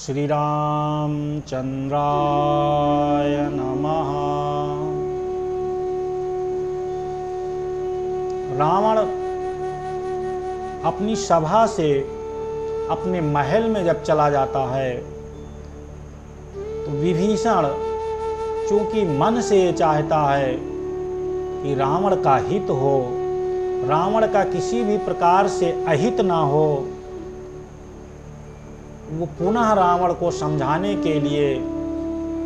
श्री रामचंद्राय नमः। रावण अपनी सभा से अपने महल में जब चला जाता है तो विभीषण चूंकि मन से ये चाहता है कि रावण का हित हो, रावण का किसी भी प्रकार से अहित ना हो, वो पुनः रावण को समझाने के लिए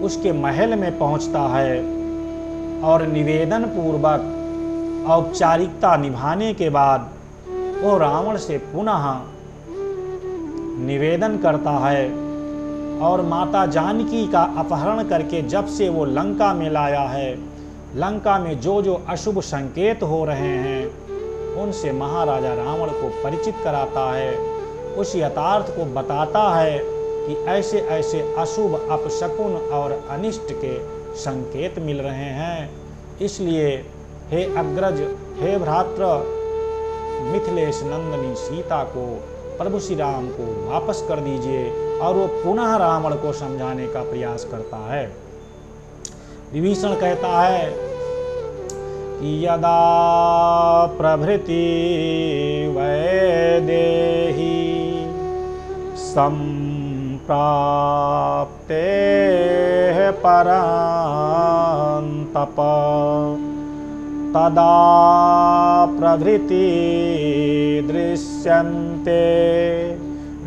उसके महल में पहुंचता है और निवेदन पूर्वक औपचारिकता निभाने के बाद वो रावण से पुनः निवेदन करता है और माता जानकी का अपहरण करके जब से वो लंका में लाया है, लंका में जो जो अशुभ संकेत हो रहे हैं उनसे महाराजा रावण को परिचित कराता है, उस यथार्थ को बताता है कि ऐसे ऐसे अशुभ अपशकुन और अनिष्ट के संकेत मिल रहे हैं। इसलिए हे अग्रज, हे भ्रात्र, मिथिलेश नंदनी सीता को, प्रभु श्री राम को वापस कर दीजिए। और वो पुनः रावण को समझाने का प्रयास करता है। विभीषण कहता है कि यदा प्रभृति वैदेही संप्राप्ते परान्तप तदा प्रभृति दृश्यन्ते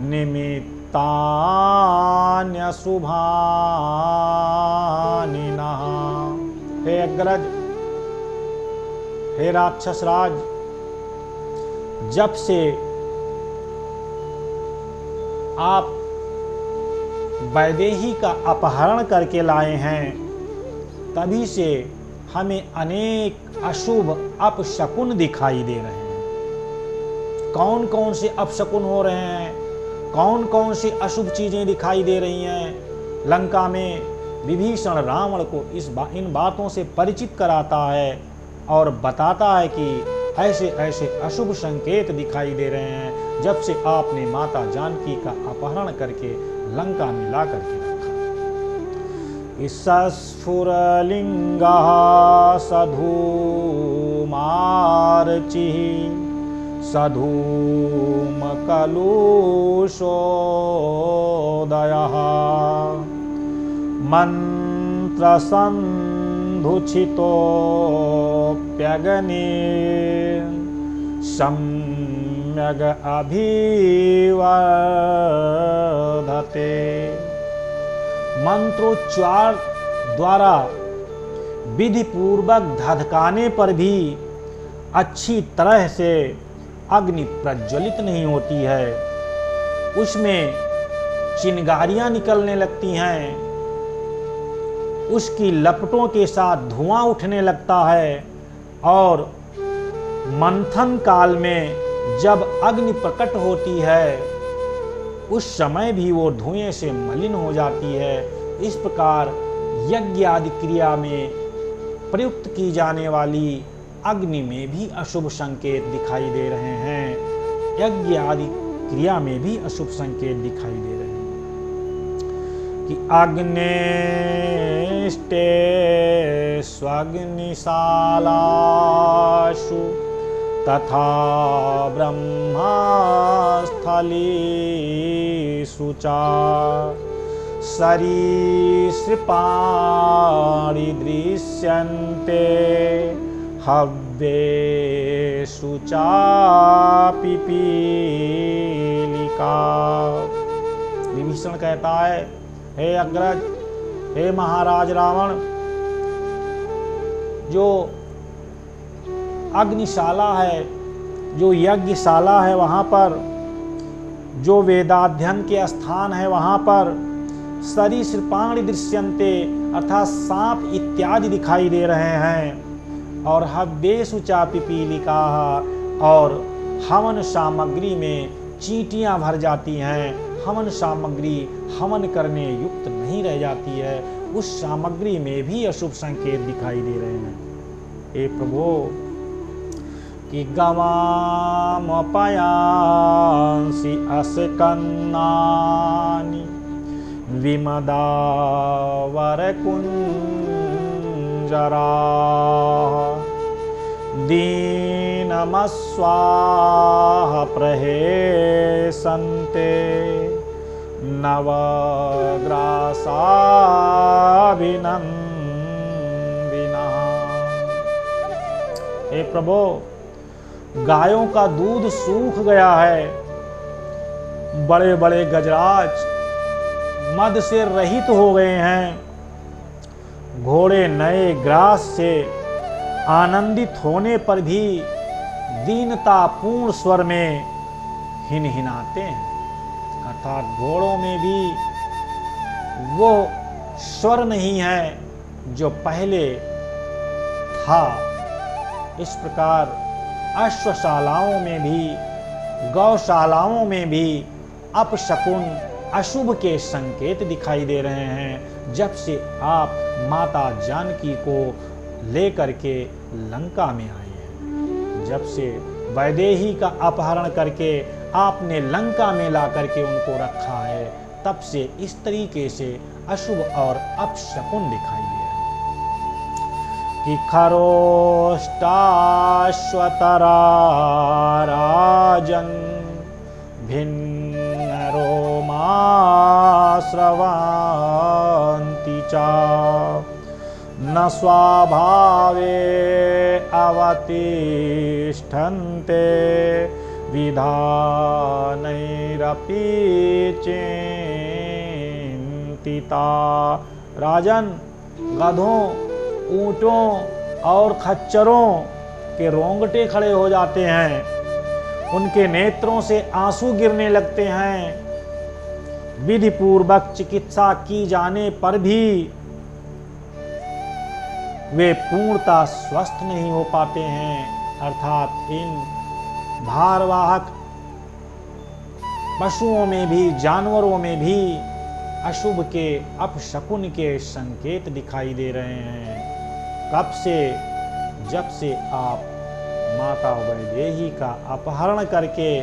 निमित्तान्यशुभानिनः। हे अग्रज, हे राक्षस राज, जब से आप वैदेही का अपहरण करके लाए हैं तभी से हमें अनेक अशुभ अपशकुन दिखाई दे रहे हैं। कौन कौन से अपशकुन हो रहे हैं, कौन कौन सी अशुभ चीजें दिखाई दे रही हैं लंका में। विभीषण रावण को इन बातों से परिचित कराता है और बताता है कि ऐसे ऐसे अशुभ संकेत दिखाई दे रहे हैं जब से आपने माता जानकी का अपहरण करके लंका में ला करके रखा। सस्फुरलिंगा सधूमार्चिः सधूमकलुषोदयः मन्त्रसन्धुचितोऽप्यग्नि सम्यग् अभिवर्धते। मंत्रोच्चार द्वारा विधि पूर्वक धधकाने पर भी अच्छी तरह से अग्नि प्रज्वलित नहीं होती है, उसमें चिंगारियां निकलने लगती हैं, उसकी लपटों के साथ धुआं उठने लगता है और मंथन काल में जब अग्नि प्रकट होती है उस समय भी वो धुएं से मलिन हो जाती है। इस प्रकार यज्ञ आदि क्रिया में प्रयुक्त की जाने वाली अग्नि में भी अशुभ संकेत दिखाई दे रहे हैं, यज्ञ आदि क्रिया में भी अशुभ संकेत दिखाई दे रहे हैं कि अग्नेष्टे स्वग्निशालासु तथा ब्रह्मस्थलीषु च सरीसृपाणि दृश्यन्ते हव्येषु चापि पीलिका। विभीषण कहता है, हे अग्रज, हे महाराज रावण, जो अग्निशाला है, जो यज्ञशाला है, वहाँ पर जो वेदाध्ययन के स्थान है वहाँ पर सरीसृपाणि दृश्यन्ते अर्थात सांप इत्यादि दिखाई दे रहे हैं और हव्येषु चापि पीलिका और हवन सामग्री में चींटियां भर जाती हैं। हवन सामग्री हवन करने युक्त नहीं रह जाती है, उस सामग्री में भी अशुभ संकेत दिखाई दे रहे हैं। हे प्रभु, कि गवामपयांसि अस्कन्नानि विमदावरकुञ्जरा दीनमस्वाह प्रहेसन्ते नवग्रासाभिनन्दिनः। हे प्रभु, गायों का दूध सूख गया है, बड़े बड़े गजराज मद से रहित हो गए हैं, घोड़े नए ग्रास से आनंदित होने पर भी दीनतापूर्ण स्वर में हिनहिनाते हैं। अर्थात घोड़ों में भी वो स्वर नहीं है जो पहले था। इस प्रकार अश्वशालाओं में भी, गौशालाओं में भी अपशकुन, अशुभ के संकेत दिखाई दे रहे हैं, जब से आप माता जानकी को लेकर के लंका में आए हैं। जब से वैदेही का अपहरण करके आपने लंका में ला करके उनको रखा है, तब से इस तरीके से अशुभ और अपशकुन दिखाई दे रहे हैं कि खरोष्टाश्वतरा राजन् भिन्न रोमास्रवन्ति च न स्वाभावे अवतिष्ठन्ते विधानैरपि चिन्तिता। राजन, गधों, ऊंटों और खच्चरों के रोंगटे खड़े हो जाते हैं, उनके नेत्रों से आंसू गिरने लगते हैं। विधि पूर्वक चिकित्सा की जाने पर भी वे पूर्णतः स्वस्थ नहीं हो पाते हैं। अर्थात इन भारवाहक पशुओं में भी, जानवरों में भी अशुभ के, अपशकुन के संकेत दिखाई दे रहे हैं। कब से? जब से आप माता वैदेही का अपहरण करके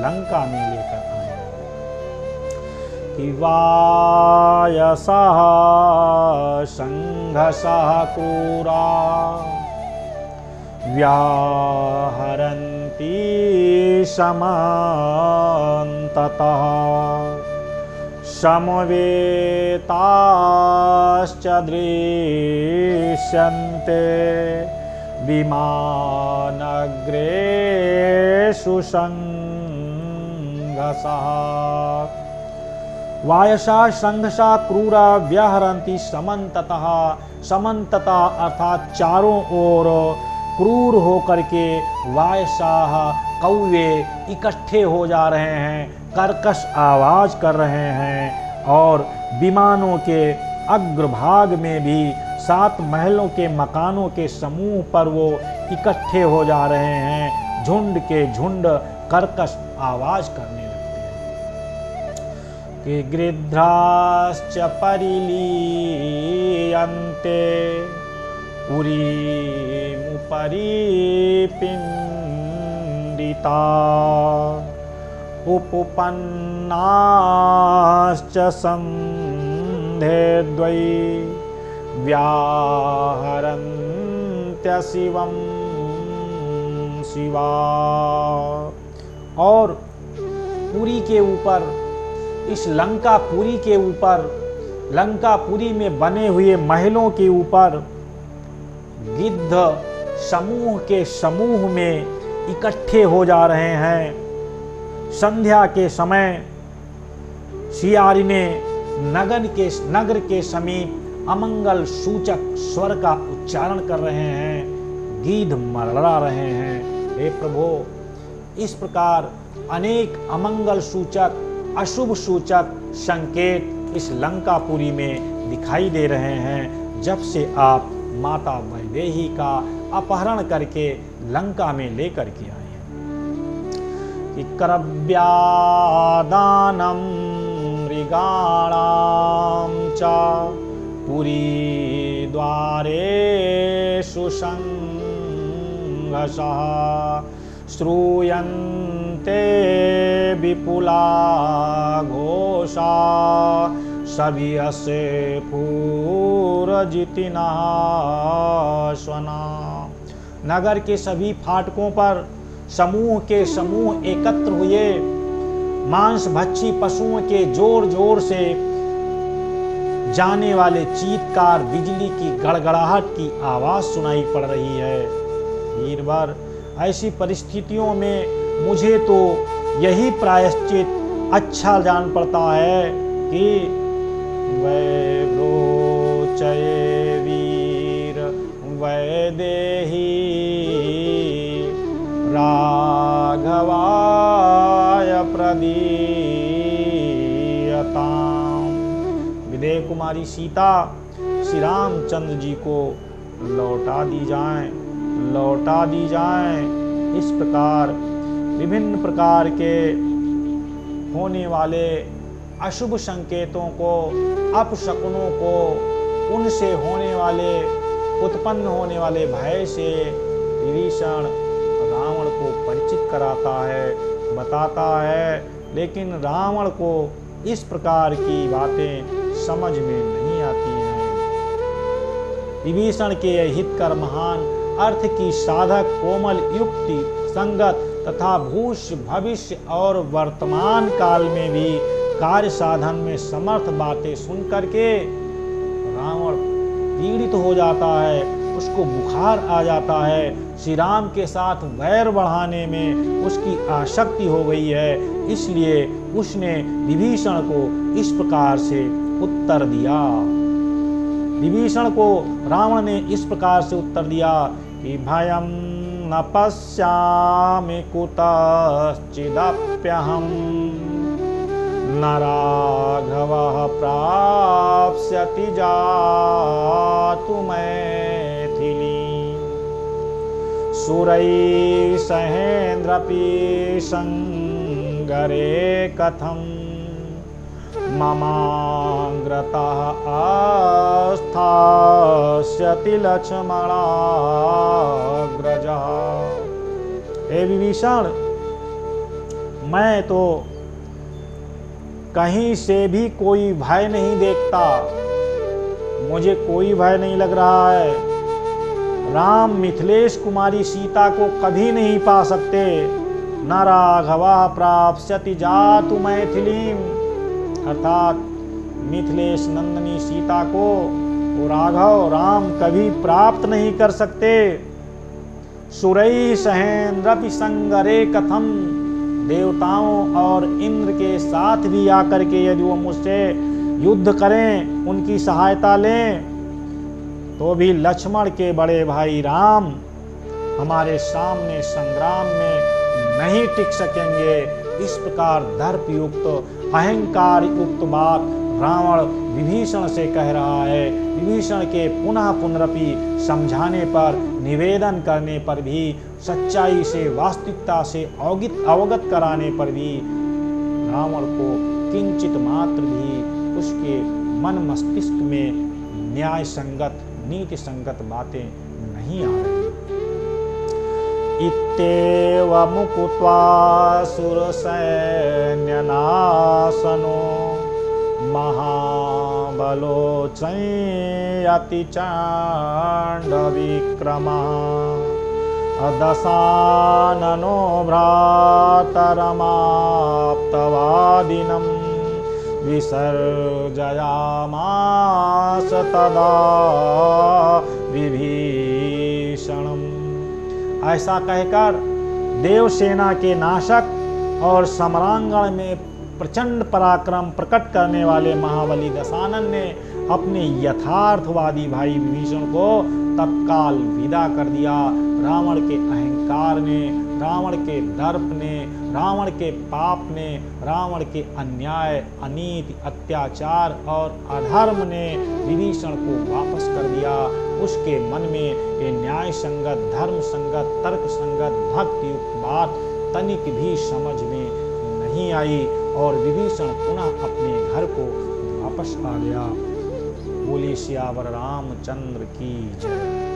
लंका में लेकर आए कि वायसः संघसः क्रूरा व्याहरन्ति समन्ततः समवेताश्च दृश्यन्ते विमानग्रेषु संघसः। वायसा संघसा क्रूरा व्याहरन्ति समन्ततः। समन्ततः अर्थात चारों ओर क्रूर होकर के वायसाह कौवे इकट्ठे हो जा रहे हैं, कर्कश आवाज कर रहे हैं, और विमानों के अग्रभाग में भी 7 महलों के मकानों के समूह पर वो इकट्ठे हो जा रहे हैं, झुंड के झुंड कर्कश आवाज करने लगते हैं कि गृध्राश्च परिलीयन्ते पुरीमुपरि पिण्डिता उपपन्नाश्च सन्धे द्वै व्याहरन्त्य शिवं शिवा। और पुरी के ऊपर, इस लंकापुरी के ऊपर, लंकापुरी में बने हुए महलों के ऊपर गिद्ध समूह के समूह में इकट्ठे हो जा रहे हैं। संध्या के समय सियारी ने नगर के समीप अमंगल सूचक स्वर का उच्चारण कर रहे हैं, गीध मरड़ा रहे हैं। हे प्रभु, इस प्रकार अनेक अमंगल सूचक, अशुभ सूचक संकेत इस लंकापुरी में दिखाई दे रहे हैं, जब से आप माता वैदेही का अपहरण करके लंका में लेकर के आए हैं कि करव्यादानं मृगाणां च पुरी द्वारेषु संघसः श्रूयन्ते विपुला घोषा सभी असे पूरजितिना स्वना। नगर के सभी फाटकों पर समूह के समूह एकत्र हुए। मांस भक्षी पशुओं के जोर जोर से जाने वाले चीत्कार, बिजली की गड़गड़ाहट की आवाज सुनाई पड़ रही है। वीरवर, ऐसी परिस्थितियों में मुझे तो यही प्रायश्चित अच्छा जान पड़ता है कि वैरोचये वीर वैदेही राघवाय प्रदीयताम्। विदेह कुमारी सीता श्री रामचंद्र जी को लौटा दी जाए। इस प्रकार विभिन्न प्रकार के होने वाले अशुभ संकेतों को, अपशकुनों को, उनसे होने वाले, उत्पन्न होने वाले भय से विभीषण रावण को परिचित कराता है, बताता है। लेकिन रावण को इस प्रकार की बातें समझ में नहीं आती हैं। विभीषण के हितकर महान अर्थ की साधक कोमल युक्ति संगत तथा भूष्य भविष्य और वर्तमान काल में भी कार्य साधन में समर्थ बातें सुन करके रावण पीड़ित हो जाता है, उसको बुखार आ जाता है। श्री राम के साथ वैर बढ़ाने में उसकी आसक्ति हो गई है। इसलिए उसने विभीषण को इस प्रकार से उत्तर दिया। विभीषण को रावण ने इस प्रकार से उत्तर दिया कि भयं न पश्यामि कुतश्चिदप्यहं न राघवः प्राप्स्यति जातु मैथिलीं सुरैः सहेन्द्रपि संगरे कथं ममाग्रतः आस्थास्यति लक्ष्मणाग्रजः। हे विभीषण, मैं तो कहीं से भी कोई भय नहीं देखता, मुझे कोई भय नहीं लग रहा है। राम मिथिलेश कुमारी सीता को कभी नहीं पा सकते। न राघवा प्राप्स्यति जातु मैथिलीं, अर्थात मिथिलेश नंदनी सीता को वो राघव राम कभी प्राप्त नहीं कर सकते। सुरैः सहेन्द्रपि संगरे कथम, देवताओं और इंद्र के साथ भी आकर के यदि वो मुझसे युद्ध करें, उनकी सहायता लें, तो भी लक्ष्मण के बड़े भाई राम हमारे सामने संग्राम में नहीं टिक सकेंगे। इस प्रकार दर्प युक्त अहंकार युक्त बात रावण विभीषण से कह रहा है। विभीषण के पुनः पुनरपि समझाने पर, निवेदन करने पर भी, सच्चाई से वास्तविकता से अवगत कराने पर भी रावण को किंचित मात्र भी उसके मन मस्तिष्क में न्याय संगत नीति संगत बातें नहीं आ रही। इत्येव मुकुत्वा सुरसैन्यनाशनो महाबलोचयति चाण्डविक्रमः दशाननो भ्रातरमाप्तवादिनं विसर्जयामास तदा विभीषणम्। ऐसा कहकर देवसेना के नाशक और सम्रांगण में प्रचंड पराक्रम प्रकट करने वाले महाबली दशानन ने अपने यथार्थवादी भाई विभीषण को तत्काल विदा कर दिया। रावण के अहंकार ने, रावण के दर्प ने, रावण के पाप ने, रावण के अन्याय, अनीति, अत्याचार और अधर्म ने विभीषण को वापस कर दिया। उसके मन में ये न्याय संगत, धर्म संगत, तर्क संगत, भक्ति युक्त बात तनिक भी समझ में नहीं आई और विभीषण पुनः अपने घर को वापस आ गया। बोले सियावर रामचंद्र की जय।